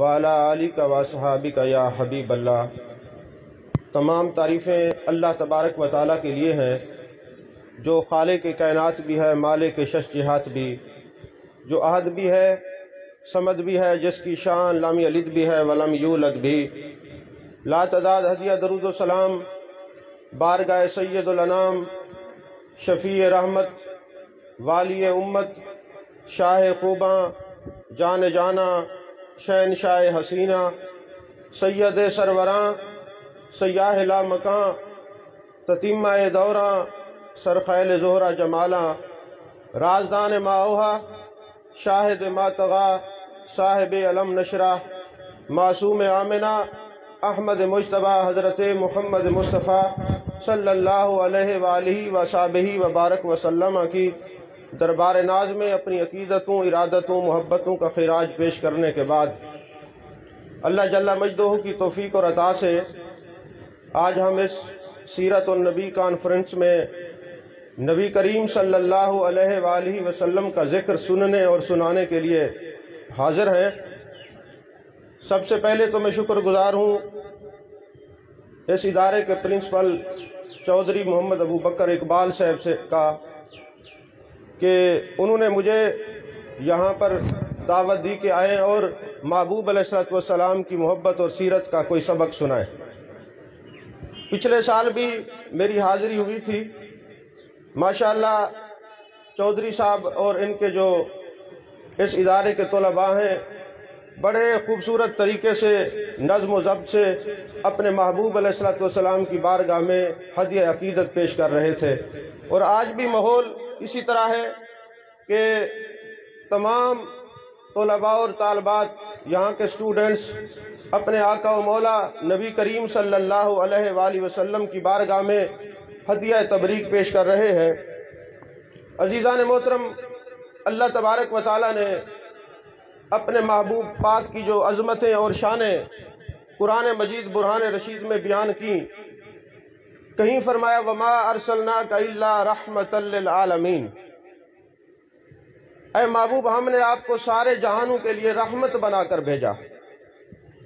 وعلی آلک واصحابک یا حبیب اللہ۔ تمام تعریفیں اللہ تبارک و تعالیٰ کے لیے ہیں، جو خالق کائنات بھی ہے، مالک شش جہات بھی، جو احد بھی ہے، صمد بھی ہے، جس کی شان لم یلد بھی ہے ولم یولد بھی۔ لا تعداد ہدیہ درود و سلام بارگاہ سید الانام، شفیع رحمت، والی امت، شاہ خوباں، جان جانا، شہنشاہ حسینہ، سید سروراں، سیاہ لا مکاں، تتیمہ دوراں، سرخیل زہرہ جمالاں، رازدان ما اوہا، شاہد ما طغا، صاحب علم نشرہ، معصوم آمنہ، احمد مجتبیٰ، حضرت محمد مصطفیٰ صلی اللہ علیہ وآلہ وصحبہ وبارک وسلم کی دربار ناز میں اپنی عقیدتوں، ارادتوں، محبتوں کا خراج پیش کرنے کے بعد اللہ جل مجدہ کی توفیق اور عطا سے آج ہم اس سیرت النبی کانفرنس میں نبی کریم صلی اللہ علیہ وآلہ وسلم کا ذکر سننے اور سنانے کے لیے حاضر ہیں۔ سب سے پہلے تو میں شکر گزار ہوں اس ادارے کے پرنسپل چودھری محمد ابو بکر اقبال صاحب سے کا کہ انہوں نے مجھے یہاں پر دعوت دی کہ آئیں اور محبوب علیہ السلام کی محبت اور سیرت کا کوئی سبق سنائیں۔ پچھلے سال بھی میری حاضری ہوئی تھی۔ ماشاءاللہ چودھری صاحب اور ان کے جو اس ادارے کے طلباء ہیں بڑے خوبصورت طریقے سے نظم و ضبط سے اپنے محبوب علیہ السلام کی بارگاہ میں ہدیہ عقیدت پیش کر رہے تھے، اور آج بھی ماحول اسی طرح ہے کہ تمام طلباء اور طالبات، یہاں کے اسٹوڈنٹس اپنے آقا و مولا نبی کریم صلی اللہ علیہ وآلہ وسلم کی بارگاہ میں ہدیہ تبریک پیش کر رہے ہیں۔ عزیزان محترم، اللہ تبارک و تعالیٰ نے اپنے محبوب پاک کی جو عظمتیں اور شانیں قرآن مجید برہان رشید میں بیان کی، کہیں فرمایا وَمَا أَرْسَلْنَاكَ إِلَّا رَحْمَةً لِلْعَالَمِينَ، اے محبوب ہم نے آپ کو سارے جہانوں کے لیے رحمت بنا کر بھیجا۔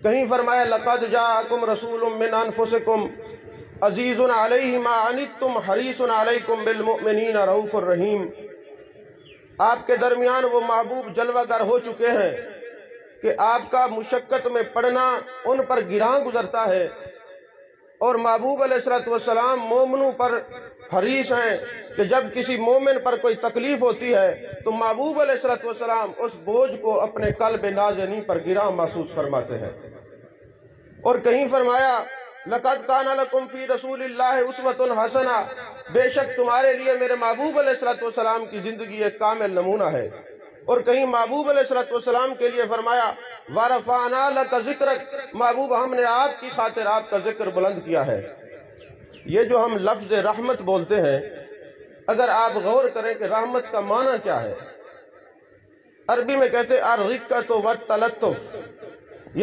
کہیں فرمایا لَقَدْ جَاءَكُمْ رَسُولٌ مِّنْ أَنفُسِكُمْ عَزِيزٌ عَلَيْهِ مَا عَنِتُّمْ حَرِيصٌ عَلَيْكُمْ بِالْمُؤْمِنِينَ رَءُوفٌ الرَّحِيمٌ۔ آپ کے درمیان وہ محبوب جلوہ گر ہو چکے ہیں کہ آپ کا مشقت میں پڑنا ان پر گراں گزرتا ہے، اور محبوب علیہ السلام مومنوں پر حریص ہیں کہ جب کسی مومن پر کوئی تکلیف ہوتی ہے تو محبوب علیہ السلام اس بوجھ کو اپنے قلب نازنین پر گراں محسوس فرماتے ہیں۔ اور کہیں فرمایا لَقَدْ كَانَ لَكُمْ فِي رَسُولِ اللَّهِ أُسْوَةٌ حَسَنَةٌ، بے شک تمہارے لیے میرے محبوب علیہ السلام کی زندگی ایک کامل نمونہ ہے۔ اور کہیں محبوب علیہ السلام کے لیے فرمایا وَرَفَعْنَا لَكَ ذِكْرَكَ، محبوب ہم نے آپ کی خاطر آپ کا ذکر بلند کیا ہے۔ یہ جو ہم لفظ رحمت بولتے ہیں، اگر آپ غور کریں کہ رحمت کا معنی کیا ہے، عربی میں کہتے الرقۃ والتلطف،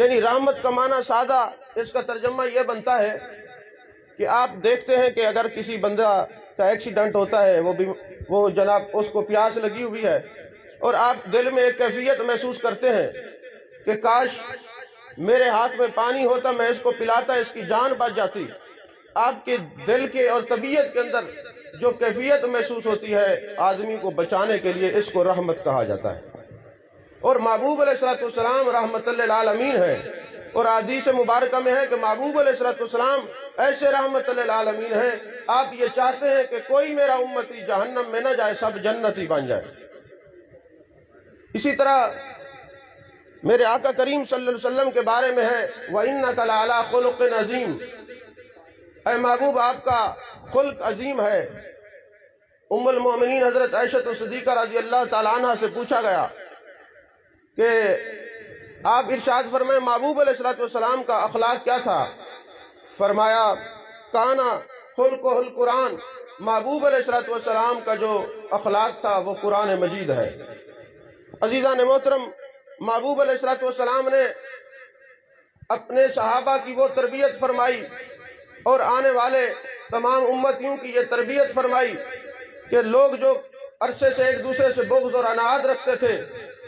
یعنی رحمت کا معنی سادہ اس کا ترجمہ یہ بنتا ہے کہ آپ دیکھتے ہیں کہ اگر کسی بندہ کا ایکسیڈنٹ ہوتا ہے، وہ جناب اس کو پیاس لگی ہوئی ہے، اور آپ دل میں ایک کیفیت محسوس کرتے ہیں کہ کاش میرے ہاتھ میں پانی ہوتا، میں اس کو پلاتا، اس کی جان بچ جاتی۔ آپ کے دل کے اور طبیعت کے اندر جو کیفیت محسوس ہوتی ہے آدمی کو بچانے کے لیے، اس کو رحمت کہا جاتا ہے۔ اور محبوب علیہ السلام رحمت للعالمین ہے، اور حدیث مبارکہ میں ہے کہ محبوب علیہ السلام ایسے رحمت للعالمین ہیں، آپ یہ چاہتے ہیں کہ کوئی میرا امتی جہنم میں نہ جائے، سب جنتی بن جائے۔ اسی طرح میرے آقا کریم صلی اللہ علیہ وسلم کے بارے میں ہے وَإِنَّكَ لَعَلَىٰ خُلُقٍ عَظِيمٍ، اے محبوب آپ کا خلق عظیم ہے۔ ام المومنین حضرت عائشہ صدیقہ رضی اللہ تعالیٰ عنہ سے پوچھا گیا کہ آپ ارشاد فرمائیں محبوب علیہ السلام کا اخلاق کیا تھا؟ فرمایا کانا خلقہ القرآن، محبوب علیہ السلام کا جو اخلاق تھا وہ قرآن مجید ہے۔ عزیزان محترم، محبوب علیہ السلام نے اپنے صحابہ کی وہ تربیت فرمائی اور آنے والے تمام امتیوں کی یہ تربیت فرمائی کہ لوگ جو عرصے سے ایک دوسرے سے بغض اور عناد رکھتے تھے،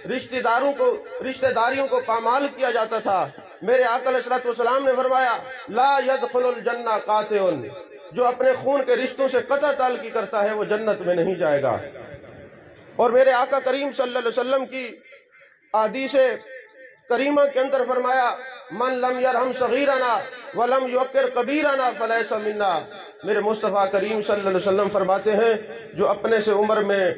رشتہ داریوں کو پامال کیا جاتا تھا، میرے آقا علیہ الصلوۃ والسلام نے فرمایا لا يدخل الجنہ قاطع، جو اپنے خون کے رشتوں سے قطع تعلقی کرتا ہے وہ جنت میں نہیں جائے گا۔ اور میرے آقا کریم صلی اللہ علیہ وسلم کی احادیث کریمہ کے اندر فرمایا من لم یرحم صغیرنا ولم یوقر کبیرنا فلیس منا۔ میرے مصطفیٰ کریم صلی اللہ علیہ وسلم فرماتے ہیں جو اپنے سے عمر میں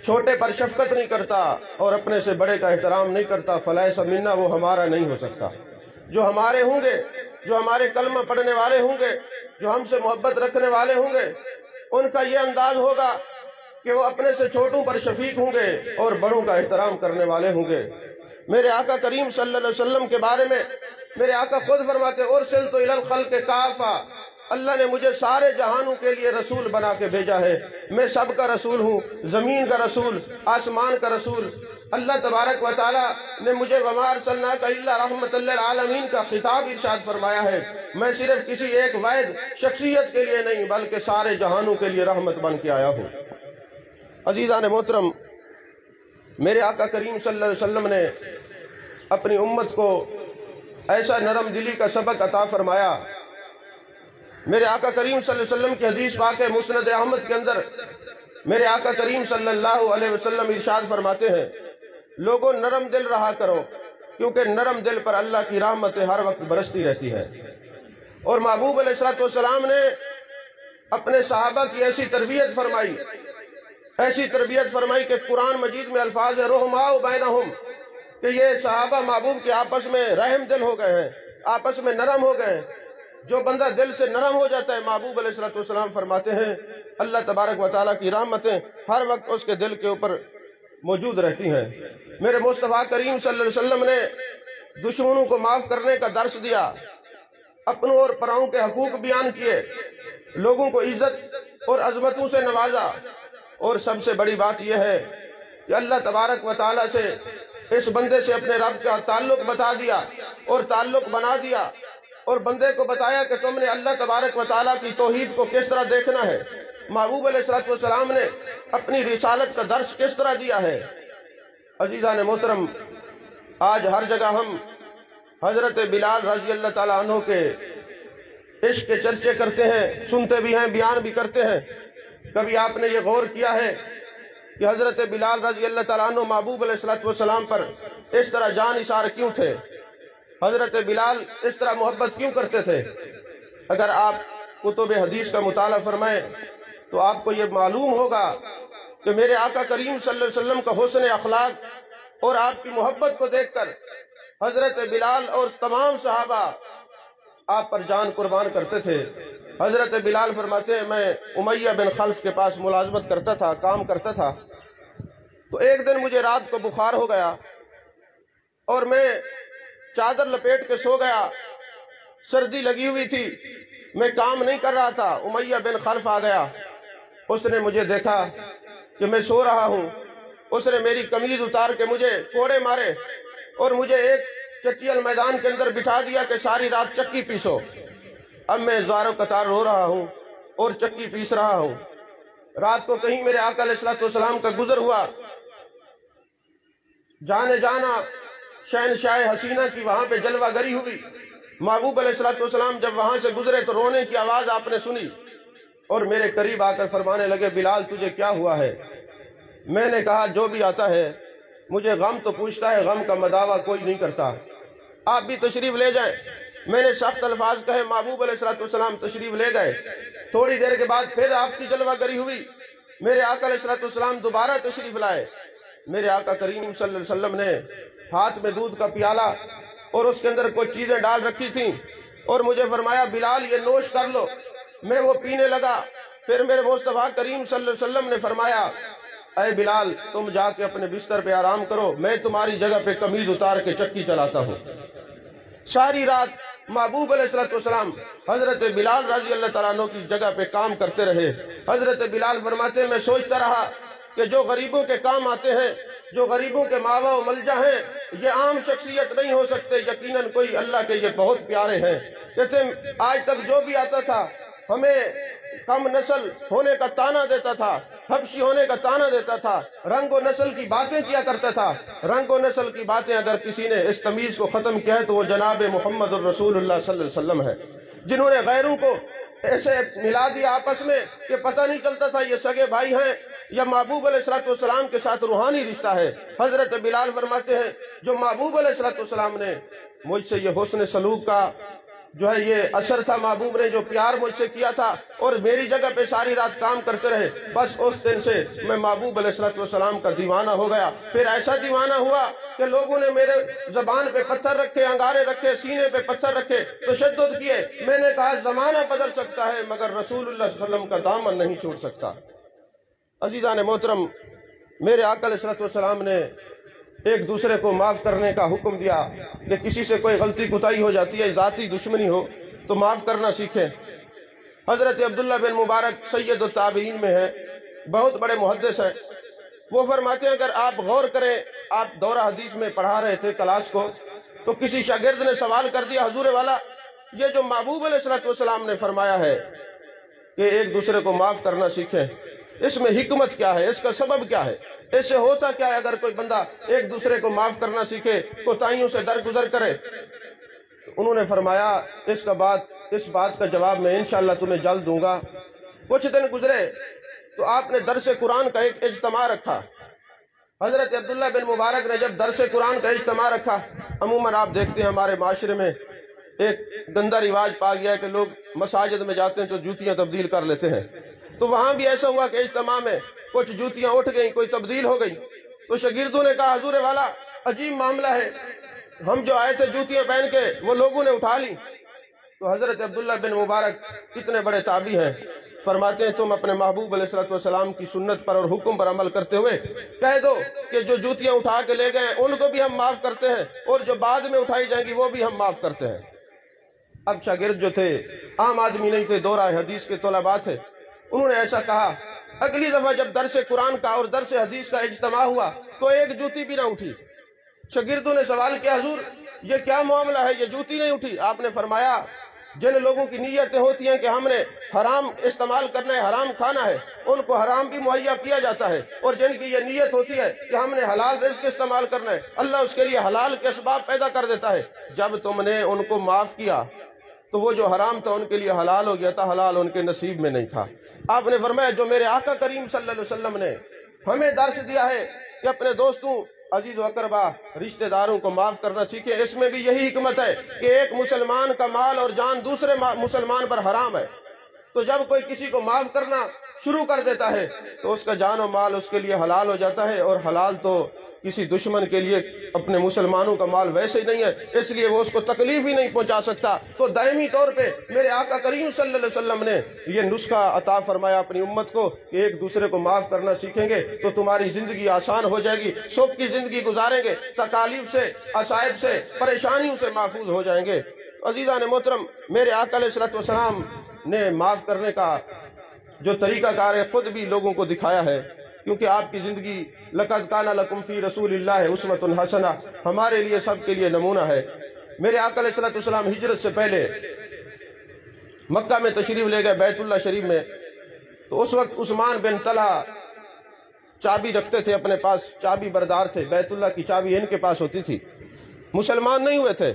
چھوٹے پر شفقت نہیں کرتا اور اپنے سے بڑے کا احترام نہیں کرتا فلیس منا، وہ ہمارا نہیں ہو سکتا۔ جو ہمارے ہوں گے، جو ہمارے کلمہ پڑھنے والے ہوں گے، جو ہم سے محبت رکھنے والے ہوں گے، ان کا یہ انداز ہوگا کہ وہ اپنے سے چھوٹوں پر شفیق ہوں گے اور بڑوں کا احترام کرنے والے ہوں گے۔ میرے آقا کریم صلی اللہ علیہ وسلم کے بارے میں میرے آقا خود فرماتے ارسلت الی الخلق کافہ، اللہ نے مجھے سارے جہانوں کے لیے رسول بنا کے بھیجا ہے، میں سب کا رسول ہوں، زمین کا رسول، آسمان کا رسول۔ اللہ تبارک و تعالیٰ نے مجھے وما ارسلناک الا رحمۃ للعالمین کا خطاب ارشاد فرمایا ہے، میں صرف کسی ایک واحد شخصیت کے لیے نہیں بلکہ سارے جہانوں کے لیے رحمت بن کے آیا ہوں۔ عزیزان محترم، میرے آقا کریم صلی اللہ علیہ وسلم نے اپنی امت کو ایسا نرم دلی کا سبق عطا فرمایا۔ میرے آقا کریم صلی اللہ علیہ وسلم کی حدیث پاک ہے مسند احمد کے اندر میرے آقا کریم صلی اللہ علیہ وسلم ارشاد فرماتے ہیں لوگوں نرم دل رہا کرو، کیونکہ نرم دل پر اللہ کی رحمت ہر وقت برستی رہتی ہے۔ اور محبوب علیہ الصلوۃ والسلام نے اپنے صحابہ کی ایسی تربیت فرمائی کہ قرآن مجید میں الفاظ رحماء بینہم، کہ یہ صحابہ محبوب کے آپس میں رحم دل ہو گئے ہیں، آپس میں نرم ہو گئے ہیں۔ جو بندہ دل سے نرم ہو جاتا ہے، محبوب علیہ الصلوۃ والسلام فرماتے ہیں اللہ تبارک و تعالیٰ کی رحمتیں ہر وقت اس کے دل کے اوپر موجود رہتی ہیں۔ میرے مصطفیٰ کریم صلی اللہ علیہ وسلم نے دشمنوں کو معاف کرنے کا درس دیا، اپنوں اور پراؤں کے حقوق بیان کیے، لوگوں کو عزت اور عظمتوں سے نوازا، اور سب سے بڑی بات یہ ہے کہ اللہ تبارک و تعالیٰ سے اس بندے سے اپنے رب کا تعلق بتا دیا اور تعلق بنا دیا، اور بندے کو بتایا کہ تم نے اللہ تبارک و تعالیٰ کی توحید کو کس طرح دیکھنا ہے، محبوب علیہ الصلوۃ والسلام نے اپنی رسالت کا درس کس طرح دیا ہے۔ عزیزان محترم، آج ہر جگہ ہم حضرت بلال رضی اللہ تعالیٰ عنہ کے عشق کے چرچے کرتے ہیں، سنتے بھی ہیں، بیان بھی کرتے ہیں۔ کبھی آپ نے یہ غور کیا ہے کہ حضرت بلال رضی اللہ تعالیٰ عنہ محبوب علیہ الصلوۃ والسلام پر اس طرح جان نثار کیوں تھے؟ حضرت بلال اس طرح محبت کیوں کرتے تھے؟ اگر آپ کتب حدیث کا مطالعہ فرمائیں تو آپ کو یہ معلوم ہوگا کہ میرے آقا کریم صلی اللہ علیہ وسلم کا حسن اخلاق اور آپ کی محبت کو دیکھ کر حضرت بلال اور تمام صحابہ آپ پر جان قربان کرتے تھے۔ حضرت بلال فرماتے ہیں میں امیہ بن خلف کے پاس ملازمت کرتا تھا، کام کرتا تھا، تو ایک دن مجھے رات کو بخار ہو گیا اور میں چادر لپیٹ کے سو گیا، سردی لگی ہوئی تھی، میں کام نہیں کر رہا تھا۔ امیہ بن خلف آ گیا، اس نے مجھے دیکھا کہ میں سو رہا ہوں، اس نے میری قمیض اتار کے مجھے کوڑے مارے اور مجھے ایک چٹیل میدان کے اندر بٹھا دیا کہ ساری رات چکی پیسو۔ اب میں زار و قطار رو رہا ہوں اور چکی پیس رہا ہوں۔ رات کو کہیں میرے آقا علیہ الصلوۃ والسلام کا گزر ہوا، جانے جانا شہنشاہ حسینہ کی وہاں پہ جلوہ گری ہوئی۔ محبوب علیہ الصلوۃ والسلام جب وہاں سے گزرے تو رونے کی آواز آپ نے سنی اور میرے قریب آ کر فرمانے لگے بلال تجھے کیا ہوا ہے؟ میں نے کہا جو بھی آتا ہے مجھے غم تو پوچھتا ہے، غم کا مداوع کوئی نہیں کرتا، آپ بھی تشریف لے جائیں۔ میں نے سخت الفاظ کہے، محبوب علیہ الصلوۃ والسلام تشریف لے گئے۔ تھوڑی دیر کے بعد پھر آپ کی جلوہ گری ہوئی، میرے آقا علیہ الصلوۃ والسلام دوبارہ تشریف لائے۔ میرے آقا کریم صلی اللہ علیہ وسلم نے ہاتھ میں دودھ کا پیالہ اور اس کے اندر کچھ چیزیں ڈال رکھی تھیں اور مجھے فرمایا بلال یہ نوش کر لو۔ میں وہ پینے لگا۔ پھر میرے مصطفیٰ کریم صلی اللہ علیہ وسلم نے فرمایا اے بلال تم جا کے اپنے بستر پہ آرام کرو، میں تمہاری جگہ پہ قمیض اتار کے چکی چلاتا ہوں۔ ساری رات محبوب علیہ الصلوۃ والسلام حضرت بلال رضی اللہ تعالیٰ عنہ کی جگہ پہ کام کرتے رہے۔ حضرت بلال فرماتے ہیں میں سوچتا رہا کہ جو غریبوں کے کام آتے ہیں، جو غریبوں کے ماوا و ملجا ہیں، یہ عام شخصیت نہیں ہو سکتے، یقیناً کوئی اللہ کے یہ بہت پیارے ہیں۔ کہتے ہیں آج تک جو بھی آتا تھا ہمیں کم نسل ہونے کا تانا دیتا تھا، حبشی ہونے کا طعنہ دیتا تھا، رنگ و نسل کی باتیں کیا کرتا تھا۔ رنگ و نسل کی باتیں اگر کسی نے اس تمیز کو ختم کیا ہے تو وہ جناب محمد الرسول اللہ صلی اللہ علیہ وسلم ہے، جنہوں نے غیروں کو ایسے ملا دیا آپس میں کہ پتہ نہیں چلتا تھا یہ سگے بھائی ہیں یا محبوب علیہ السلام کے ساتھ روحانی رشتہ ہے۔ حضرت بلال فرماتے ہیں جو محبوب علیہ السلام نے مجھ سے یہ حسن سلوک کا جو ہے یہ اثر تھا، محبوب نے جو پیار مجھ سے کیا تھا اور میری جگہ پہ ساری رات کام کرتے رہے، بس اس دن سے میں محبوب علیہ السلام کا دیوانہ ہو گیا۔ پھر ایسا دیوانہ ہوا کہ لوگوں نے میرے زبان پہ پتھر رکھے، انگارے رکھے، سینے پہ پتھر رکھے، تشدد کیے۔ میں نے کہا زمانہ بدل سکتا ہے مگر رسول اللہ صلی اللہ علیہ وسلم کا دامن نہیں چھوڑ سکتا۔ عزیزان محترم، میرے آقا علیہ السلام نے ایک دوسرے کو معاف کرنے کا حکم دیا کہ کسی سے کوئی غلطی کوتاہی ہو جاتی ہے، ذاتی دشمنی ہو تو معاف کرنا سیکھیں۔ حضرت عبداللہ بن مبارک سید التابعین میں ہے، بہت بڑے محدث ہیں۔ وہ فرماتے ہیں اگر آپ غور کریں، آپ دورہ حدیث میں پڑھا رہے تھے کلاس کو، تو کسی شاگرد نے سوال کر دیا حضور والا یہ جو محبوب علیہ السلام نے فرمایا ہے کہ ایک دوسرے کو معاف کرنا سیکھیں، اس میں حکمت کیا ہے، اس کا سبب کیا ہے، اس سے ہوتا کیا ہے اگر کوئی بندہ ایک دوسرے کو معاف کرنا سیکھے، کوتاہیوں سے درگزر کرے؟ انہوں نے فرمایا اس بات کا جواب میں انشاءاللہ تمہیں جلد دوں گا۔ کچھ دن گزرے تو آپ نے درس قرآن کا ایک اجتماع رکھا۔ حضرت عبداللہ بن مبارک نے جب درس قرآن کا اجتماع رکھا، عموماً آپ دیکھتے ہیں ہمارے معاشرے میں ایک گندہ رواج پا گیا ہے کہ لوگ مساجد میں جاتے ہیں تو جوتیاں تبدیل کر لیتے ہیں، تو وہاں بھی ایسا ہوا کہ اجتماع میں کچھ جوتیاں اٹھ گئیں، کوئی تبدیل ہو گئی۔ تو شاگردوں نے کہا حضور والا عجیب معاملہ ہے، ہم جو آئے تھے جوتیاں پہن کے وہ لوگوں نے اٹھا لی۔ تو حضرت عبداللہ بن مبارک کتنے بڑے تابعی ہیں، فرماتے ہیں تم اپنے محبوب علیہ السلام کی سنت پر اور حکم پر عمل کرتے ہوئے کہہ دو کہ جو جوتیاں اٹھا کے لے گئے ان کو بھی ہم معاف کرتے ہیں اور جو بعد میں اٹھائی جائیں گی وہ بھی ہم معاف کرتے ہیں۔ اب شاگرد جو تھے عام آدمی نہیں تھے، دورہ حدیث کے طلباء تھے، انہوں نے ایسا کہا۔ اگلی دفعہ جب درس قرآن کا اور درس حدیث کا اجتماع ہوا تو ایک جوتی بھی نہ اٹھی۔ شاگردوں نے سوال کیا حضور یہ کیا معاملہ ہے، یہ جوتی نہیں اٹھی؟ آپ نے فرمایا جن لوگوں کی نیتیں ہوتی ہیں کہ ہم نے حرام استعمال کرنا ہے، حرام کھانا ہے، ان کو حرام بھی مہیا کیا جاتا ہے، اور جن کی یہ نیت ہوتی ہے کہ ہم نے حلال رزق استعمال کرنا ہے، اللہ اس کے لیے حلال کے اسباب پیدا کر دیتا ہے۔ جب تم نے ان کو معاف کیا تو وہ جو حرام تھا ان کے لیے حلال ہو گیا تھا، حلال ان کے نصیب میں نہیں تھا۔ آپ نے فرمایا جو میرے آقا کریم صلی اللہ علیہ وسلم نے ہمیں درس دیا ہے کہ اپنے دوستوں، عزیز و اقربا، رشتہ داروں کو معاف کرنا سیکھیں، اس میں بھی یہی حکمت ہے کہ ایک مسلمان کا مال اور جان دوسرے مسلمان پر حرام ہے، تو جب کوئی کسی کو معاف کرنا شروع کر دیتا ہے تو اس کا جان و مال اس کے لیے حلال ہو جاتا ہے، اور حلال تو کسی دشمن کے لیے اپنے مسلمانوں کا مال ویسے ہی نہیں ہے، اس لیے وہ اس کو تکلیف ہی نہیں پہنچا سکتا۔ تو دائمی طور پہ میرے آقا کریم صلی اللہ علیہ وسلم نے یہ نسخہ عطا فرمایا اپنی امت کو کہ ایک دوسرے کو معاف کرنا سیکھیں گے تو تمہاری زندگی آسان ہو جائے گی، سکھ کی زندگی گزاریں گے، تکالیف سے، عصائب سے، پریشانیوں سے محفوظ ہو جائیں گے۔ عزیزان محترم، میرے آقا علیہ السلام نے معاف کرنے کا جو طریقہ کار ہے خود بھی لوگوں کو دکھایا ہے، کیونکہ آپ کی زندگی لقد کان لکم فی رسول اللہ اسوۃ حسنہ ہمارے لیے سب کے لیے نمونہ ہے۔ میرے آقا علیہ السلام ہجرت سے پہلے مکہ میں تشریف لے گئے بیت اللہ شریف میں، تو اس وقت عثمان بن طلحہ چابی رکھتے تھے اپنے پاس، چابی بردار تھے، بیت اللہ کی چابی ان کے پاس ہوتی تھی، مسلمان نہیں ہوئے تھے۔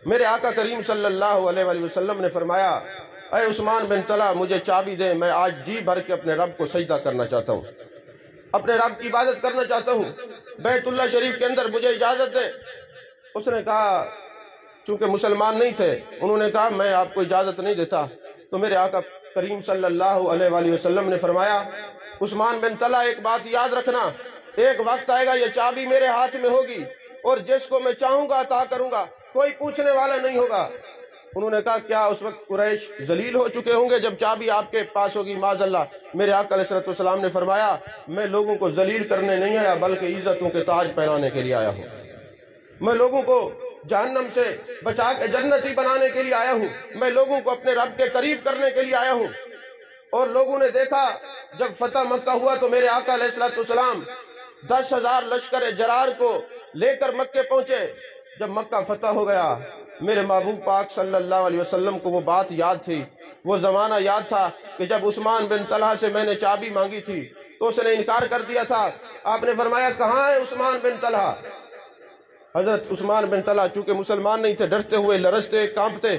میرے آقا کریم صلی اللہ علیہ وآلہ وسلم نے فرمایا اے عثمان بن طلحہ مجھے چابی دیں، میں آج جی بھر کے اپنے رب کو سجدہ کرنا چاہتا ہوں، اپنے رب کی عبادت کرنا چاہتا ہوں، بیت اللہ شریف کے اندر مجھے اجازت دیں۔ اس نے کہا، چونکہ مسلمان نہیں تھے، انہوں نے کہا میں آپ کو اجازت نہیں دیتا۔ تو میرے آقا کریم صلی اللہ علیہ وآلہ وسلم نے فرمایا عثمان بن طلحہ ایک بات یاد رکھنا، ایک وقت آئے گا یہ چابی میرے ہاتھ میں ہوگی اور جس کو میں چاہوں گا عطا کروں گا، کوئی پوچھنے والا نہیں ہوگا۔ انہوں نے کہا کیا اس وقت قریش ذلیل ہو چکے ہوں گے جب چابی آپ کے پاس ہوگی؟ معاذ اللہ۔ میرے آقا علیہ السلام نے فرمایا میں لوگوں کو ذلیل کرنے نہیں آیا بلکہ عزتوں کے تاج پہنانے کے لیے آیا ہوں، میں لوگوں کو جہنم سے بچا کے جنتی بنانے کے لیے آیا ہوں، میں لوگوں کو اپنے رب کے قریب کرنے کے لیے آیا ہوں۔ اور لوگوں نے دیکھا جب فتح مکہ ہوا تو میرے آقا علیہ السلام 10,000 لشکر جرار کو لے کر مکے پہنچے۔ جب مکہ فتح ہو گیا میرے محبوب پاک صلی اللہ علیہ وسلم کو وہ بات یاد تھی، وہ زمانہ یاد تھا کہ جب عثمان بن طلحہ سے میں نے چابی مانگی تھی تو اس نے انکار کر دیا تھا۔ آپ نے فرمایا کہاں ہے عثمان بن طلحہ؟ حضرت عثمان بن طلحہ چونکہ مسلمان نہیں تھے، ڈرتے ہوئے، لرزتے، کانپتے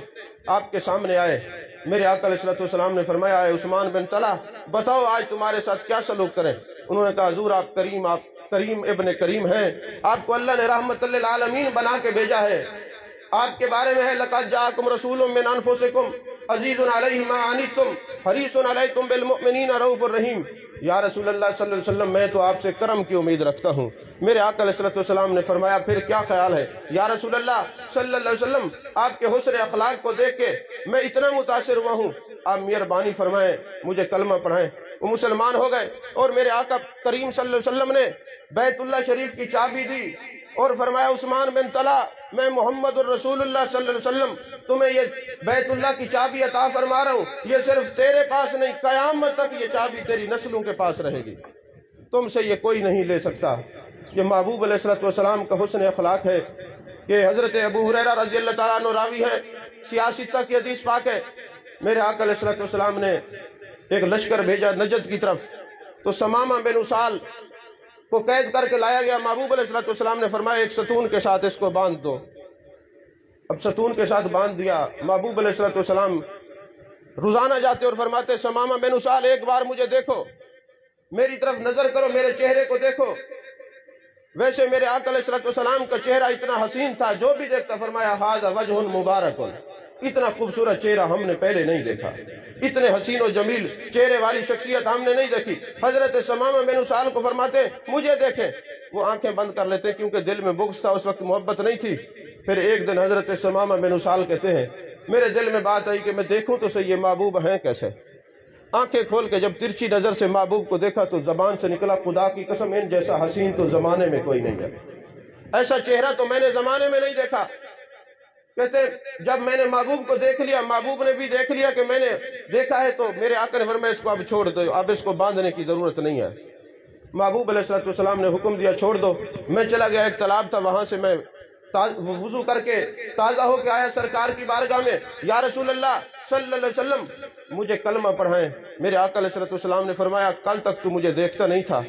آپ کے سامنے آئے۔ میرے آقا علیہ السلام نے فرمایا اے عثمان بن طلحہ بتاؤ آج تمہارے ساتھ کیا سلوک کریں؟ انہوں نے کہا حضور آپ کریم ابن کریم ہیں، آپ کو اللہ نے رحمت للعالمین بنا کے بھیجا ہے۔ آپ کے بارے میں ہے لقد جاءکم رسول من انفسکم عزیز علیہ ما عنتم حریص علیکم بالمؤمنین رؤوف الرحیم۔ یا رسول اللہ صلی اللہ علیہ وسلم میں تو آپ سے کرم کی امید رکھتا ہوں۔ میرے آقا علیہ السلام نے فرمایا پھر کیا خیال ہے؟ یا رسول اللہ صلی اللہ علیہ وسلم آپ کے حسن اخلاق کو دیکھ کے میں اتنا متاثر ہوا ہوں، آپ مہربانی فرمائیں مجھے کلمہ پڑھائیں۔ وہ مسلمان ہو گئے اور میرے آقا کریم صلی اللہ علیہ وسلم نے بیت اللہ شریف کی چابی دی اور فرمایا عثمان بن طلحہ میں محمد الرسول اللہ صلی اللہ علیہ وسلم تمہیں یہ بیت اللہ کی چابی عطا فرما رہا ہوں، یہ صرف تیرے پاس نہیں قیامت تک یہ چابی تیری نسلوں کے پاس رہے گی، تم سے یہ کوئی نہیں لے سکتا۔ یہ محبوب علیہ السلام کا حسن اخلاق ہے کہ حضرت ابو ہریرہ رضی اللہ تعالیٰ عنہ راوی ہے، سیاستہ کی حدیث پاک ہے، میرے آقا علیہ السلام نے ایک لشکر بھیجا نجد کی طرف، تو سمامہ بن اسال کو قید کر کے لایا گیا۔ محبوب علیہ السلام نے فرمایا ایک ستون کے ساتھ اس کو باندھ دو۔ اب ستون کے ساتھ باندھ دیا۔ محبوب علیہ السلام روزانہ جاتے اور فرماتے سمامہ بن اسال ایک بار مجھے دیکھو، میری طرف نظر کرو، میرے چہرے کو دیکھو۔ ویسے میرے آقا علیہ السلام کا چہرہ اتنا حسین تھا، جو بھی دیکھتا فرمایا ھذا وجہ مبارک، اتنا خوبصورت چہرہ ہم نے پہلے نہیں دیکھا، اتنے حسین و جمیل چہرے والی شخصیت ہم نے نہیں دیکھی۔ حضرت سمامہ بن اسال کو فرماتے مجھے دیکھیں، وہ آنکھیں بند کر لیتے کیونکہ دل میں بغض تھا، اس وقت محبت نہیں تھی۔ پھر ایک دن حضرت سمامہ بن اسال کہتے ہیں میرے دل میں بات آئی کہ میں دیکھوں تو صحیح یہ محبوب ہیں کیسے۔ آنکھیں کھول کے جب ترچی نظر سے محبوب کو دیکھا تو زبان سے نکلا خدا کی قسم ان جیسا حسین تو زمانے میں کوئی نہیں ہے، ایسا چہرہ تو میں نے زمانے میں نہیں دیکھا۔ کہتے جب میں نے محبوب کو دیکھ لیا، محبوب نے بھی دیکھ لیا کہ میں نے دیکھا ہے، تو میرے آقا نے فرمایا اس کو اب چھوڑ دو، اب اس کو باندھنے کی ضرورت نہیں ہے۔ محبوب علیہ السلام نے حکم دیا چھوڑ دو۔ میں چلا گیا، ایک تالاب تھا، وہاں سے میں وضو کر کے تازہ ہو کے آیا سرکار کی بارگاہ میں، یا رسول اللہ صلی اللہ علیہ وسلم مجھے کلمہ پڑھائیں۔ میرے آقا علیہ السلام نے فرمایا کل تک تو مجھے دیکھتا نہیں تھا،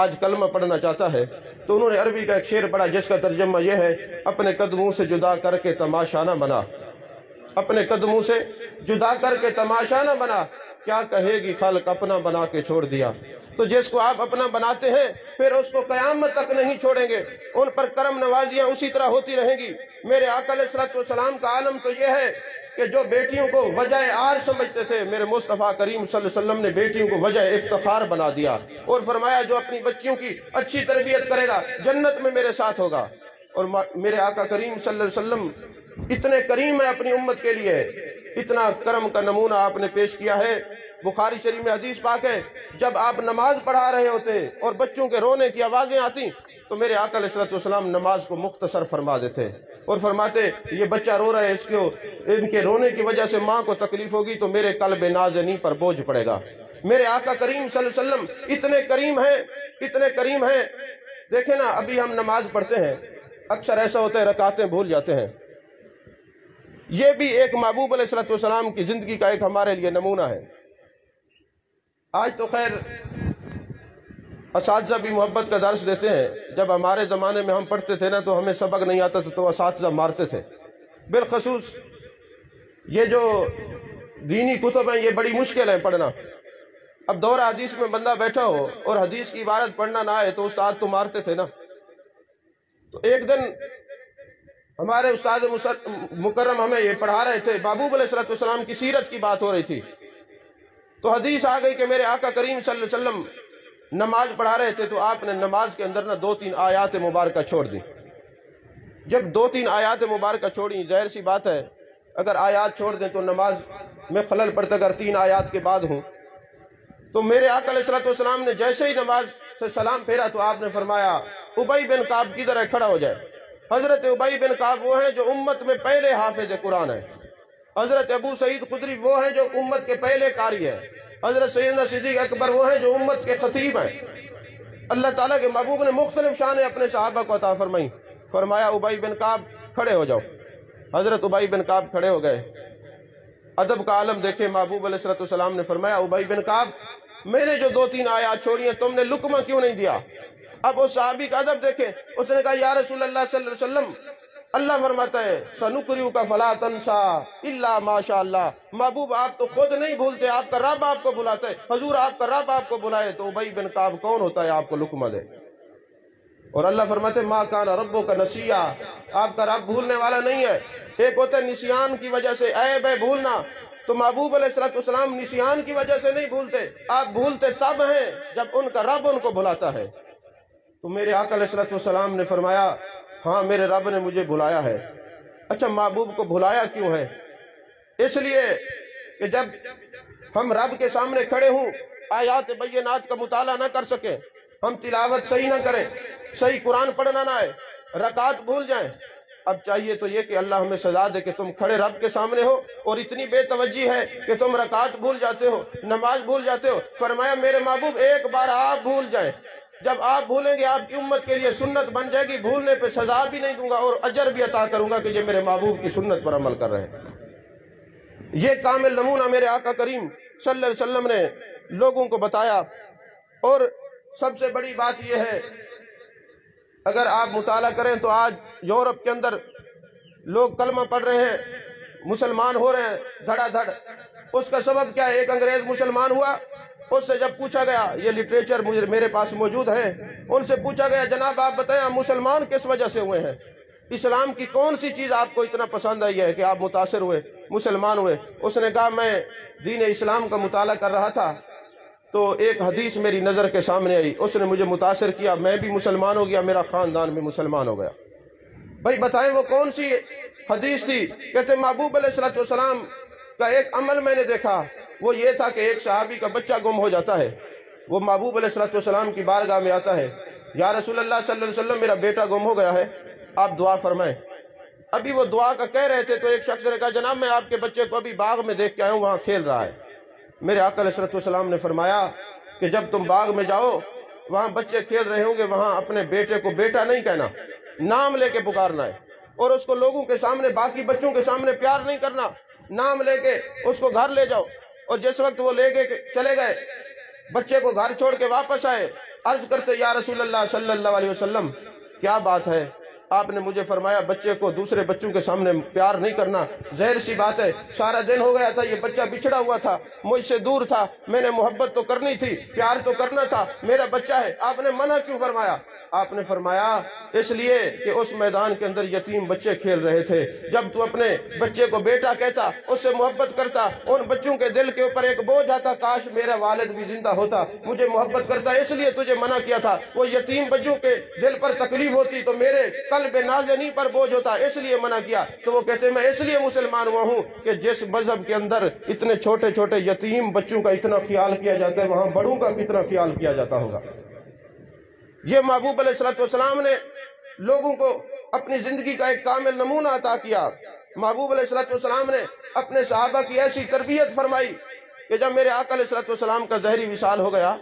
آج کلمہ پڑھنا چاہتا ہے؟ تو انہوں نے عربی کا ایک شعر پڑھا جس کا ترجمہ یہ ہے اپنے قدموں سے جدا کر کے تماشا نہ بنا، اپنے قدموں سے جدا کر کے تماشا نہ بنا، کیا کہے گی خلق اپنا بنا کے چھوڑ دیا۔ تو جس کو آپ اپنا بناتے ہیں پھر اس کو قیامت تک نہیں چھوڑیں گے، ان پر کرم نوازیاں اسی طرح ہوتی رہیں گی۔ میرے آقا علیہ السلام کا عالم تو یہ ہے کہ جو بیٹیوں کو وجہ آر سمجھتے تھے، میرے مصطفیٰ کریم صلی اللہ علیہ وسلم نے بیٹیوں کو وجہ افتخار بنا دیا اور فرمایا جو اپنی بچیوں کی اچھی تربیت کرے گا جنت میں میرے ساتھ ہوگا۔ اور میرے آقا کریم صلی اللہ علیہ وسلم اتنے کریم ہیں اپنی امت کے لیے، اتنا کرم کا نمونہ آپ نے پیش کیا ہے۔ بخاری شریف میں حدیث پاک ہے جب آپ نماز پڑھا رہے ہوتے اور بچوں کے رونے کی آوازیں آتی تو میرے آقا علیہ السلام نماز کو مختصر فرما دیتے اور فرماتے یہ بچہ رو رہا ہے، اس کو ان کے رونے کی وجہ سے ماں کو تکلیف ہوگی تو میرے قلب نازنی پر بوجھ پڑے گا۔ میرے آقا کریم صلی اللہ علیہ وسلم اتنے کریم ہیں، اتنے کریم ہیں۔ دیکھیں نا ابھی ہم نماز پڑھتے ہیں، اکثر ایسا ہوتا ہے رکعتیں بھول جاتے ہیں، یہ بھی ایک محبوب علیہ السلام کی زندگی کا ایک ہمارے لیے نمونہ ہے۔ آج تو خیر اساتذہ بھی محبت کا درس دیتے ہیں، جب ہمارے زمانے میں ہم پڑھتے تھے نا تو ہمیں سبق نہیں آتا تھا تو اساتذہ مارتے تھے۔ بالخصوص یہ جو دینی کتب ہیں یہ بڑی مشکل ہے پڑھنا۔ اب دور حدیث میں بندہ بیٹھا ہو اور حدیث کی عبارت پڑھنا نہ آئے تو استاد تو مارتے تھے نا۔ تو ایک دن ہمارے استاد مکرم ہمیں یہ پڑھا رہے تھے، محبوب علیہ السلام کی سیرت کی بات ہو رہی تھی، تو حدیث آ گئی کہ میرے آقا کریم صلی اللہ علیہ وسلم نماز پڑھا رہے تھے تو آپ نے نماز کے اندر 2-3 آیات مبارکہ چھوڑ دی۔ جب 2-3 آیات مبارکہ چھوڑی، ظاہر سی بات ہے اگر آیات چھوڑ دیں تو نماز میں خلل پڑتا، اگر 3 آیات کے بعد ہوں تو میرے آقا علیہ السلام نے جیسے ہی نماز سے سلام پھیرا تو آپ نے فرمایا ابی بن کعب کدھر ہے، کھڑا ہو جائے۔ حضرت ابی بن کعب وہ ہیں جو امت میں پہلے حافظ قرآن ہے، حضرت ابو سعید خدری وہ ہیں جو امت کے پہلے قاری ہیں، حضرت سیدنا صدیق اکبر وہ ہیں جو امت کے خطیب ہیں۔ اللہ تعالیٰ کے محبوب نے مختلف شانیں اپنے صحابہ کو عطا فرمائیں، فرمایا ابی بن کعب کھڑے ہو جاؤ۔ حضرت ابی بن کعب کھڑے ہو گئے، ادب کا عالم دیکھیں، محبوب علیہ السلام نے فرمایا ابی بن کعب میں نے جو 2-3 آیات چھوڑی ہیں تم نے لقمہ کیوں نہیں دیا؟ اب اس صحابی کا ادب دیکھیں، اس نے کہا یا رسول اللہ صلی اللہ علیہ وسلم اللہ فرماتا ہے سنقرئک فلا تنسى الا ما شاء اللہ، محبوب آپ تو خود نہیں بھولتے، آپ کا رب آپ کو بلاتا ہے، حضور آپ کا رب آپ کو بلائے تو ابی بن کعب کون ہوتا ہے آپ کو لقمہ دے؟ اور اللہ فرماتے ہیں ما کان ربک نسیا، آپ کا رب بھولنے والا نہیں ہے۔ ایک ہوتا ہے نسیان کی وجہ سے عیب ہے بھولنا، تو محبوب علیہ السلام نسیان کی وجہ سے نہیں بھولتے، آپ بھولتے تب ہیں جب ان کا رب ان کو بلاتا ہے۔ تو میرے آقا علیہ السلام نے فرمایا ہاں میرے رب نے مجھے بلایا ہے۔ اچھا محبوب کو بلایا کیوں ہے؟ اس لیے کہ جب ہم رب کے سامنے کھڑے ہوں آیات بینات کا مطالعہ نہ کر سکیں، ہم تلاوت صحیح نہ کریں، صحیح قرآن پڑھنا نہ آئے، رکعت بھول جائیں، اب چاہیے تو یہ کہ اللہ ہمیں سزا دے کہ تم کھڑے رب کے سامنے ہو اور اتنی بے توجہ ہے کہ تم رکعت بھول جاتے ہو، نماز بھول جاتے ہو۔ فرمایا میرے محبوب ایک بار آپ بھول جائیں، جب آپ بھولیں گے آپ کی امت کے لیے سنت بن جائے گی، بھولنے پہ سزا بھی نہیں دوں گا اور اجر بھی عطا کروں گا کہ یہ میرے محبوب کی سنت پر عمل کر رہے ہیں۔ یہ کامل نمونہ میرے آقا کریم صلی اللہ علیہ وسلم نے لوگوں کو بتایا۔ اور سب سے بڑی بات یہ ہے اگر آپ مطالعہ کریں تو آج یورپ کے اندر لوگ کلمہ پڑھ رہے ہیں، مسلمان ہو رہے ہیں دھڑا دھڑ، اس کا سبب کیا ہے؟ ایک انگریز مسلمان ہوا، اس سے جب پوچھا گیا، یہ لٹریچر میرے پاس موجود ہے، ان سے پوچھا گیا جناب آپ بتائیں آپ مسلمان کس وجہ سے ہوئے ہیں؟ اسلام کی کون سی چیز آپ کو اتنا پسند آئی ہے کہ آپ متاثر ہوئے، مسلمان ہوئے؟ اس نے کہا میں دین اسلام کا مطالعہ کر رہا تھا تو ایک حدیث میری نظر کے سامنے آئی، اس نے مجھے متاثر کیا، میں بھی مسلمان ہو گیا، میرا خاندان بھی مسلمان ہو گیا۔ بھائی بتائیں وہ کون سی حدیث تھی؟ کہتے محبوب علیہ السلام کا ایک عمل میں نے دیکھا، وہ یہ تھا کہ ایک صحابی کا بچہ گم ہو جاتا ہے، وہ محبوب علیہ السلام کی بارگاہ میں آتا ہے، یا رسول اللہ صلی اللہ علیہ وسلم میرا بیٹا گم ہو گیا ہے، آپ دعا فرمائیں۔ ابھی وہ دعا کا کہہ رہے تھے تو ایک شخص نے کہا جناب میں آپ کے بچے کو ابھی باغ میں دیکھ کے آیا ہوں، وہاں کھیل رہا ہے۔ میرے آقا علیہ السلام نے فرمایا کہ جب تم باغ میں جاؤ وہاں بچے کھیل رہے ہوں گے، وہاں اپنے بیٹے کو بیٹا نہیں کہنا، نام لے کے پکارنا ہے، اور اس کو لوگوں کے سامنے باقی بچوں کے سامنے پیار نہیں کرنا، نام لے کے اس کو گھر لے جاؤ۔ اور جس وقت وہ لے کے چلے گئے بچے کو گھر چھوڑ کے واپس آئے، عرض کرتے یا رسول اللہ صلی اللہ علیہ وسلم کیا بات ہے؟ آپ نے مجھے فرمایا بچے کو دوسرے بچوں کے سامنے پیار نہیں کرنا، ظاہر سی بات ہے سارا دن ہو گیا تھا، یہ بچہ بچھڑا ہوا تھا، مجھ سے دور تھا، میں نے محبت تو کرنی تھی، پیار تو کرنا تھا، میرا بچہ ہے، آپ نے منع کیوں فرمایا؟ آپ نے فرمایا اس لیے کہ اس میدان کے اندر یتیم بچے کھیل رہے تھے، جب تو اپنے بچے کو بیٹا کہتا، اس سے محبت کرتا، ان بچوں کے دل کے اوپر ایک بوجھ آتا، کاش میرا والد بھی زندہ ہوتا، مجھے محبت کرتا، اس لیے تجھے منع کیا تھا۔ وہ یتیم بچوں کے دل پر تکلیف ہوتی تو میرے قلب نازنی پر بوجھ ہوتا، اس لیے منع کیا۔ تو وہ کہتے میں اس لیے مسلمان ہوا ہوں کہ جس مذہب کے اندر اتنے چھوٹے چھوٹے یتیم بچوں کا اتنا خیال کیا جاتا ہے، وہاں بڑوں کا کتنا خیال کیا جاتا ہوگا۔ یہ محبوب علیہ السلام نے لوگوں کو اپنی زندگی کا ایک کامل نمونہ عطا کیا۔ محبوب علیہ السلام نے اپنے صحابہ کی ایسی تربیت فرمائی کہ جب میرے آقا علیہ السلام کا ظہری وصال ہو گیا،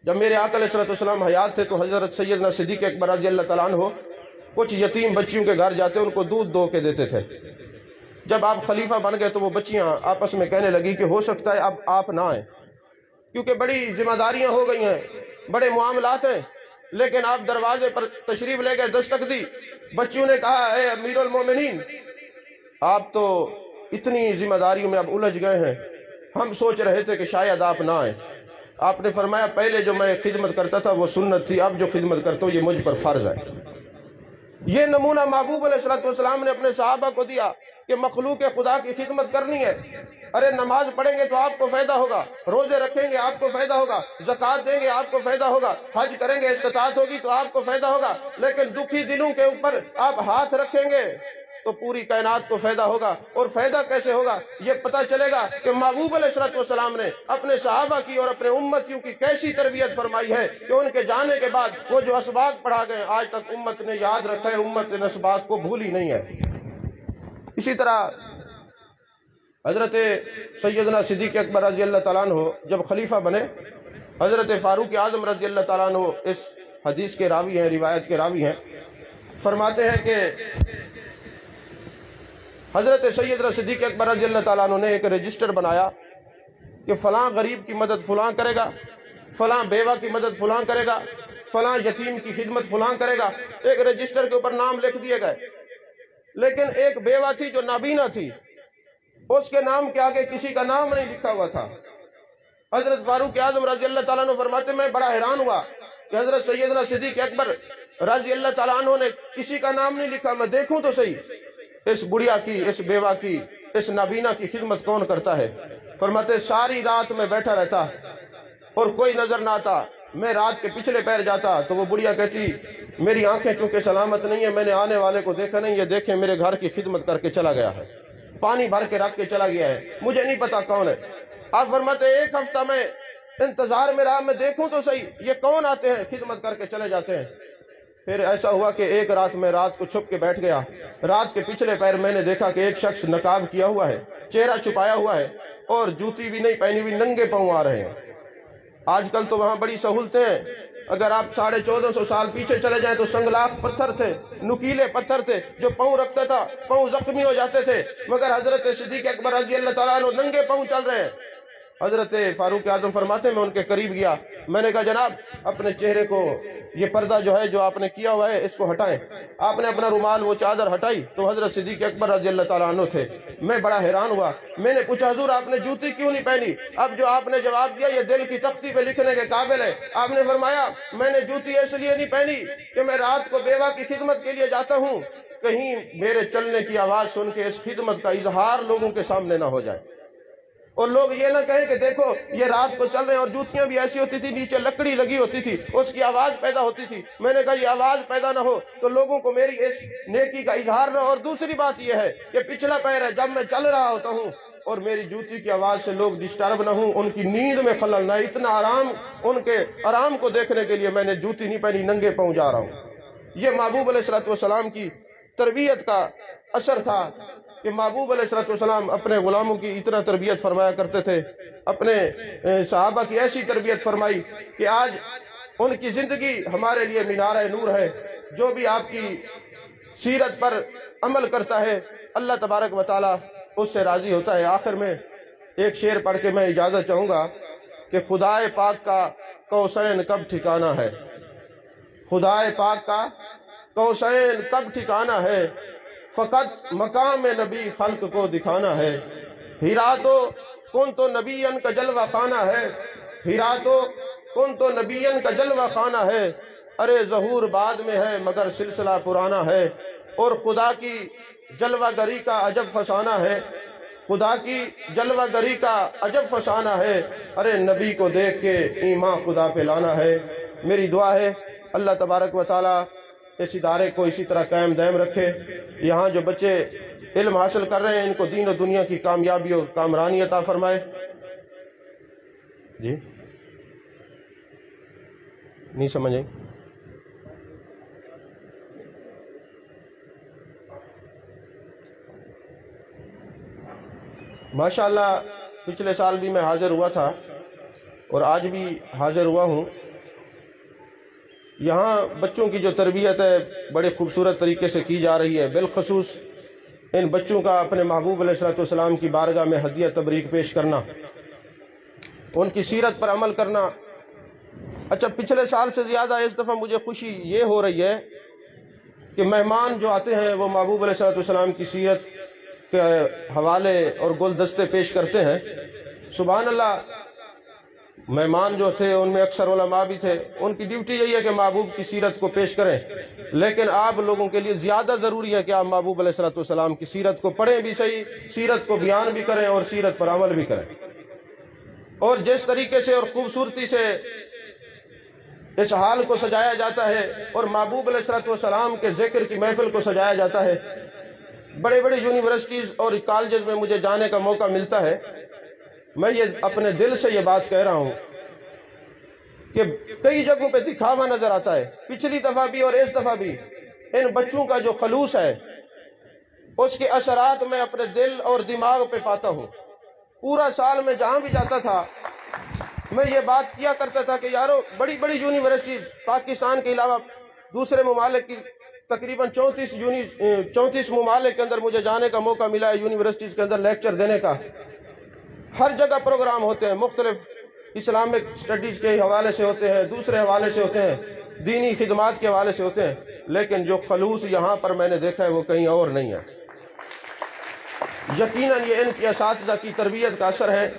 جب میرے آقا علیہ السلام حیات تھے تو حضرت سیدنا صدیق اکبر رضی اللہ تعالیٰ عنہ کچھ یتیم بچیوں کے گھر جاتے ان کو دودھ دو کے دیتے تھے۔ جب آپ خلیفہ بن گئے تو وہ بچیاں آپس میں کہنے لگی کہ ہو سکتا ہے اب آپ نہ آئیں، کیونکہ بڑی ذمہ داریاں ہو گئی ہیں، بڑے معاملات ہیں، لیکن آپ دروازے پر تشریف لے گئے، دستک دی، بچیوں نے کہا اے امیر المومنین آپ تو اتنی ذمہ داریوں میں اب الجھ گئے ہیں، ہم سوچ رہے تھے کہ شاید آپ نہ آئیں۔ آپ نے فرمایا پہلے جو میں خدمت کرتا تھا وہ سنت تھی، اب جو خدمت کرتا ہوں یہ مجھ پر فرض ہے۔ یہ نمونہ محبوب علیہ السلام نے اپنے صحابہ کو دیا کہ مخلوق خدا کی خدمت کرنی ہے۔ ارے نماز پڑھیں گے تو آپ کو فائدہ ہوگا، روزے رکھیں گے آپ کو فائدہ ہوگا، زکوٰۃ دیں گے آپ کو فائدہ ہوگا، حج کریں گے استطاعت ہوگی تو آپ کو فائدہ ہوگا، لیکن دکھی دلوں کے اوپر آپ ہاتھ رکھیں گے تو پوری کائنات کو فائدہ ہوگا۔ اور فائدہ کیسے ہوگا؟ یہ پتہ چلے گا کہ محبوب علیہ السلام نے اپنے صحابہ کی اور اپنے امتیوں کی کیسی تربیت فرمائی ہے کہ ان کے جانے کے بعد وہ جو اسباق پڑھا گئے آج تک امت نے یاد رکھا ہے، امت نے اسباق کو بھولی نہیں ہے۔ اسی طرح حضرت سیدنا صدیق اکبر رضی اللہ تعالیٰ عنہ جب خلیفہ بنے، حضرت فاروق اعظم رضی اللہ تعالیٰ عنہ اس حدیث کے راوی ہیں، روایت کے راوی ہیں، فرماتے ہیں کہ حضرت سیدنا صدیق اکبر رضی اللہ تعالیٰ عنہ نے ایک رجسٹر بنایا کہ فلاں غریب کی مدد فلاں کرے گا، فلاں بیوہ کی مدد فلاں کرے گا، فلاں یتیم کی خدمت فلاں کرے گا۔ ایک رجسٹر کے اوپر نام لکھ دیے گئے، لیکن ایک بیوہ تھی جو نابینا تھی، اس کے نام کے آگے کسی کا نام نہیں لکھا ہوا تھا۔ حضرت فاروق اعظم رضی اللہ تعالیٰ عنہ فرماتے میں بڑا حیران ہوا کہ حضرت سیدنا صدیق اکبر رضی اللہ تعالیٰ عنہ نے کسی کا نام نہیں لکھا، میں دیکھوں تو صحیح اس بڑھیا کی، اس بیوہ کی، اس نابینا کی خدمت کون کرتا ہے۔ فرماتے ساری رات میں بیٹھا رہتا اور کوئی نظر نہ آتا، میں رات کے پچھلے پیر جاتا تو وہ بڑھیا کہتی میری آنکھیں چونکہ سلامت نہیں ہیں، میں نے آنے والے کو دیکھا نہیں، یہ دیکھیں میرے گھر کی خدمت کر کے چلا گیا ہے، پانی بھر کے رکھ کے چلا گیا ہے، مجھے نہیں پتا کون ہے۔ آپ فرماتے ایک ہفتہ میں انتظار میں رہا، میں دیکھوں تو صحیح یہ کون آتے ہیں، خدمت کر کے چلے جاتے ہیں۔ پھر ایسا ہوا کہ ایک رات میں رات کو چھپ کے بیٹھ گیا، رات کے پچھلے پیر میں نے دیکھا کہ ایک شخص نقاب کیا ہوا ہے، چہرہ چھپایا ہوا ہے اور جوتی بھی نہیں پہنی ہوئی، ننگے پاؤں آ رہے ہیں۔ آج کل تو وہاں بڑی سہولتیں ہیں، اگر آپ 1450 سال پیچھے چلے جائیں تو سنگلاخ پتھر تھے، نکیلے پتھر تھے، جو پاؤں رکھتا تھا پاؤں زخمی ہو جاتے تھے، مگر حضرت صدیق اکبر رضی اللہ تعالیٰ عنہ ننگے پاؤں چل رہے ہیں۔ حضرت فاروق اعظم فرماتے میں ان کے قریب گیا، میں نے کہا جناب اپنے چہرے کو یہ پردہ جو ہے جو آپ نے کیا ہوا ہے اس کو ہٹائیں۔ آپ نے اپنا رومال وہ چادر ہٹائی تو حضرت صدیق اکبر رضی اللہ تعالیٰ عنہ تھے۔ میں بڑا حیران ہوا، میں نے پوچھا حضور آپ نے جوتی کیوں نہیں پہنی؟ اب جو آپ نے جواب دیا یہ دل کی تختی پہ لکھنے کے قابل ہے۔ آپ نے فرمایا میں نے جوتی اس لیے نہیں پہنی کہ میں رات کو بیوہ کی خدمت کے لیے جاتا ہوں، کہیں میرے چلنے کی آواز سن کے اس خدمت کا اظہار لوگوں کے سامنے نہ ہو جائے اور لوگ یہ نہ کہیں کہ دیکھو یہ رات کو چل رہے ہیں، اور جوتیاں بھی ایسی ہوتی تھی نیچے لکڑی لگی ہوتی تھی، اس کی آواز پیدا ہوتی تھی۔ میں نے کہا یہ آواز پیدا نہ ہو تو لوگوں کو میری اس نیکی کا اظہار نہ ہو۔ اور دوسری بات یہ ہے کہ پچھلا پیر ہے، جب میں چل رہا ہوتا ہوں اور میری جوتی کی آواز سے لوگ ڈسٹرب نہ ہوں، ان کی نیند میں خلل نہ، اتنا آرام، ان کے آرام کو دیکھنے کے لیے میں نے جوتی نہیں پہنی، ننگے پاؤں جا رہا ہوں۔ یہ محبوب علیہ السلام کی تربیت کا اثر تھا کہ محبوب علیہ السلام اپنے غلاموں کی اتنا تربیت فرمایا کرتے تھے، اپنے صحابہ کی ایسی تربیت فرمائی کہ آج ان کی زندگی ہمارے لیے مینار نور ہے۔ جو بھی آپ کی سیرت پر عمل کرتا ہے اللہ تبارک و تعالی اس سے راضی ہوتا ہے۔ آخر میں ایک شعر پڑھ کے میں اجازت چاہوں گا کہ خدائے پاک کا قوسین کب ٹھکانہ ہے، خدائے پاک کا قوسین کب ٹھکانہ ہے، فقط مقام نبی خلق کو دکھانا ہے۔ ہیرا تو کن تو نبیین کا جلوہ خانہ ہے، ہیرا تو کن تو نبیین کا جلوہ خانہ ہے، ارے ظہور بعد میں ہے مگر سلسلہ پرانا ہے۔ اور خدا کی جلوہ گری کا عجب فسانہ ہے، خدا کی جلوہ گری کا عجب فسانہ ہے، ارے نبی کو دیکھ کے ایمان خدا پہ لانا ہے۔ میری دعا ہے اللہ تبارک و تعالی اس ادارے کو اسی طرح قائم دائم رکھے، یہاں جو بچے علم حاصل کر رہے ہیں ان کو دین و دنیا کی کامیابی اور کامرانی عطا فرمائے۔ جی نہیں سمجھ آئی؟ ماشاءاللہ پچھلے سال بھی میں حاضر ہوا تھا اور آج بھی حاضر ہوا ہوں۔ یہاں بچوں کی جو تربیت ہے بڑے خوبصورت طریقے سے کی جا رہی ہے، بالخصوص ان بچوں کا اپنے محبوب علیہ السلام کی بارگاہ میں ہدیہ تبریک پیش کرنا، ان کی سیرت پر عمل کرنا۔ اچھا پچھلے سال سے زیادہ اس دفعہ مجھے خوشی یہ ہو رہی ہے کہ مہمان جو آتے ہیں وہ محبوب علیہ السلام کی سیرت کے حوالے اور گلدستے پیش کرتے ہیں۔ سبحان اللہ، مہمان جو تھے ان میں اکثر علماء بھی تھے، ان کی ڈیوٹی یہی ہے کہ محبوب کی سیرت کو پیش کریں، لیکن آپ لوگوں کے لیے زیادہ ضروری ہے کہ آپ محبوب علیہ السلام کی سیرت کو پڑھیں بھی صحیح، سیرت کو بیان بھی کریں اور سیرت پر عمل بھی کریں۔ اور جس طریقے سے اور خوبصورتی سے اس حال کو سجایا جاتا ہے اور محبوب علیہ السلام کے ذکر کی محفل کو سجایا جاتا ہے، بڑے بڑے یونیورسٹیز اور کالجز میں مجھے جانے کا موقع ملتا ہے، میں یہ اپنے دل سے یہ بات کہہ رہا ہوں کہ کئی جگہوں پہ دکھاوا نظر آتا ہے، پچھلی دفعہ بھی اور اس دفعہ بھی ان بچوں کا جو خلوص ہے اس کے اثرات میں اپنے دل اور دماغ پہ پاتا ہوں۔ پورا سال میں جہاں بھی جاتا تھا میں یہ بات کیا کرتا تھا کہ یارو بڑی بڑی یونیورسٹیز پاکستان کے علاوہ دوسرے ممالک کی تقریباً 34 ممالک کے اندر مجھے جانے کا موقع ملا ہے، یونیورسٹیز کے اندر لیکچر دینے کا۔ ہر جگہ پروگرام ہوتے ہیں، مختلف اسلامک اسٹڈیز کے حوالے سے ہوتے ہیں، دوسرے حوالے سے ہوتے ہیں، دینی خدمات کے حوالے سے ہوتے ہیں، لیکن جو خلوص یہاں پر میں نے دیکھا ہے وہ کہیں اور نہیں ہے۔ یقیناً یہ ان کی اساتذہ کی تربیت کا اثر ہے،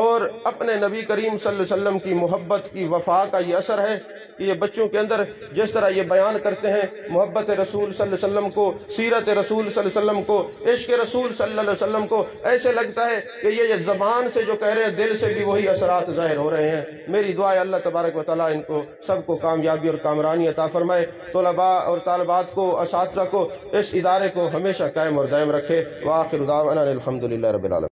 اور اپنے نبی کریم صلی اللہ علیہ وسلم کی محبت کی وفا کا یہ اثر ہے کہ یہ بچوں کے اندر جس طرح یہ بیان کرتے ہیں محبت رسول صلی اللہ علیہ وسلم کو، سیرت رسول صلی اللہ علیہ وسلم کو، عشق رسول صلی اللہ علیہ وسلم کو، ایسے لگتا ہے کہ یہ زبان سے جو کہہ رہے ہیں دل سے بھی وہی اثرات ظاہر ہو رہے ہیں۔ میری دعا ہے اللہ تبارک و تعالیٰ ان کو سب کو کامیابی اور کامرانی عطا فرمائے، طلباء اور طالبات کو، اساتذہ کو، اس ادارے کو ہمیشہ قائم اور دائم رکھے۔ وآخر دعوانا الحمدللہ رب العالمین۔